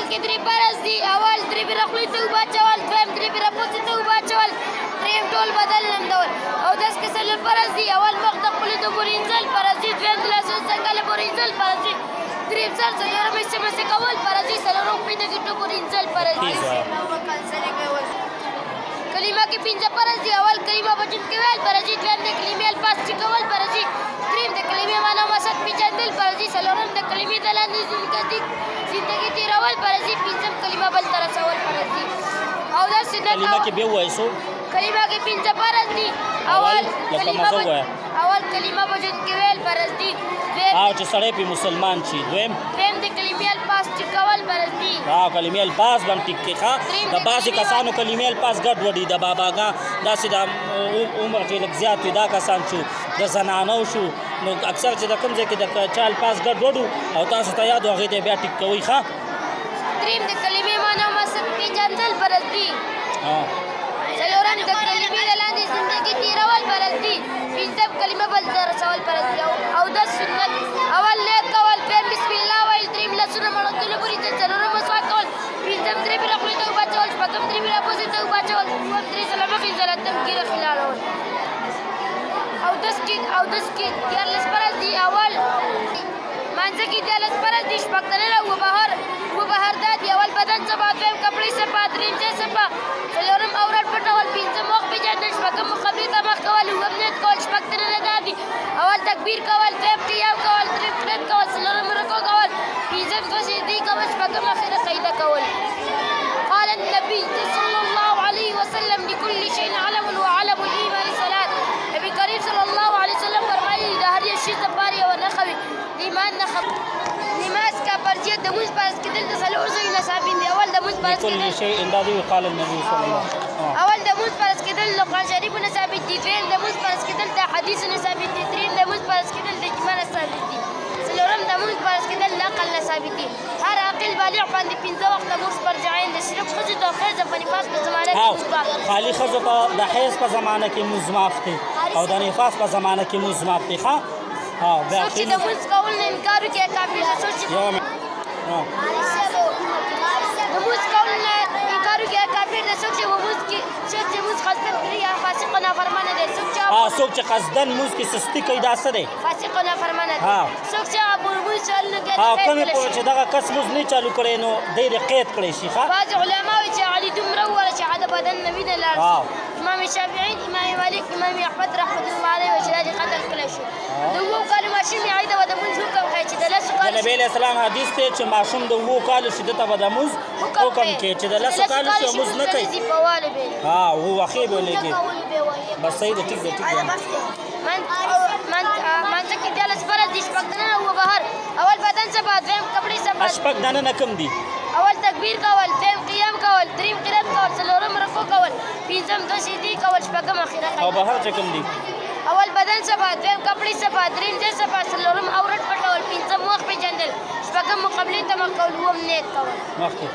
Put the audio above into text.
کې درې فرض دي. اول درې بېره خولې ته اوبه اچول، دویم درې بېره پوڅې ته اوبه اچول، درېیم ټول بدن لمدول. اودس کې څلور فرض دي. اول مخ د خولې د پورې اینځل فرض دي، دویم د لاسونو څنګله پورې اینځل فرض دي، درېیم سر څلورم حصې مسې کول فرض دي، څلورم خولې د ګېټو پورې اینځل فرض دي. کلمه کې پنځه فرض دي. اول کلمه په جون کې ویل فرض دي، دویم د کلمې الفاظ ټیکول فرض دي، درېیم د کلمې معنا او مقصد پېژندل فرض دي، څلورم د کلمې د لاندې زندګي تېرول فرض دي، پنځم کلمه بل ته رسول فرض دي. اودس سنت کلمه کې بیا ووایه څو کلمه کې پنځه فرض دي. اول کلمه په جون کې ویل فرض دي، او چې سړی پې مسلمان شي، دویم د کلمې الفاظ ټیکول فرض دي. کلمې الفاظ به هم ټیک کړي ښه. د بعضې کسانو کلمې الفاظ ګډوډي د باباګا داسې د عمر چې لږ زیات وي دا کسان شو، د زنانو شو، نو اکثر چې د کوم ځای کې د چا الفاظ ګډوډ وو او تاسو ته یاد و هغې ته یې بیا ټیک کوئ ښه. درېیم د کلمې معنا او مقصد پېژندل فرض دي. څلورم د کلمې د لاندې زندګي تېرول فرض دي، پنځم کلمه بل ته رسول فرض دي. اودس سنت اول نیت کول، دویم بسم الله ویل، درېیم لاسونه مړوندونو پورې ایښودل، څلورم مسواک کول، پنځم درې بېره خولې ته اوبه اچول، شپږم درې بېره پوزې ته اوبه اچول، اووم درې ځله مخ اینځل، اتم ږیره خلالول. اودس کې دیارلس فرض دي. اول مانځه کې دیارلس فرض دي، شپږ دننه اووه بهر دا دي. اول بدن صفا، دویم کپړې صفا، درېیم ځای صفا، څلورم عورت پټول، پنځم مخ پېژندل، شپږم قبلې ته مخ کول، اووم نیت کول، شپږ دننه دا دي. اول تکبیر کول، دویم قیام کول، درېیم قنوت کول، څلورم رکوع کول، پنځم دوه سجدې کول، شپږم اخره سجده کول. قال النبي صلى الله عليه وسلم لكل شيء علم وعلم الإيمان صلاة. نبی کریم صلی الله علیه وسلم فرمایي د هر یو شي دپاره یوه نښه وي، د ایمان نښه. نماز کا فرضیت د لمونځ فرض کېدل د څلورو ځایونو نه ثابت دي. اول د لمونځ فرض کېدل د قرآن شریفو نه ثابت دي، دویم د لمونځ فرض کېدل د حدیثو نه ثابت دي، درېیم د لمونځ فرض کېدل د اجماع نه ثابت دي، څلورم د لمونځ فرض کېدل د عقل نه ثابت دي. هر عاقل بالغ باندې پنځه وخته لمونځ فرض عین دی، صرف ښځو ته حیض په نفاس په زمانه کې لمونځ معاف دی. خالي ښځو ته د حیض په زمانه کې لمونځ معاف دی او د نفاس په زمانه کې لمونځ معاف دی ښه. څوک چې د لمونځ کولو نه انکار وکړي کافر دی. څوک چې د لمونځ کولو نه انکار وکړي کافر دی. څوک چې لمونځ قصدن کړي یا فاسق او نافرمانه دی. څوک چې قصدن لمونځ کې سستي کوي دا څه دی؟ فاسق او نافرمانه دی. څوک چې لمونځ چالو نه کوي کومې پورې چې دغه کس لمونځ نه چالو کړی نو دی دې قید کړی شي ښه. بعضې علما وایي چې علي دومره وویله چې هغه د بدن نه وینه لاړ شي. امام شافعي، امام مالک، امام احمد رحمت الله علیه وایي چې دا دې قتل کړی شو. د اوو کالو ماشوم یې هغې ته به د لمونځ حکم ښایي چې د لسو کالو د نبي علیه السلام حدیث دی چې ماشوم د اوو کالو شي ده ته به د لمونځ حکم کوي، چې د لسو کالو شي لمونځ نه کوي. اوو وښې به ولېږي. بس صحیح ده، ټیک ده، ټیک ده. مانځه کې دیارلس فرض دي، شپږ دننه اووه بهر. اول بدن صفا، دویم کپړې صفا. شپږ دننه کوم دي؟ اول تکبیر کول، دویم قیام کول، درېیم قرات کول، څلورم رکوع کول، پنځم دوه سجدې کول، شپږم اخره او بهر چې کوم دي؟ اول بدن صفا، دویم کپړې صفا، درېیم ځای صفا، څلورم عورت پټول، پنځم مخ پېژندل، شپږم مقابلې ته مخ کول، اووم نیت کول. مخکې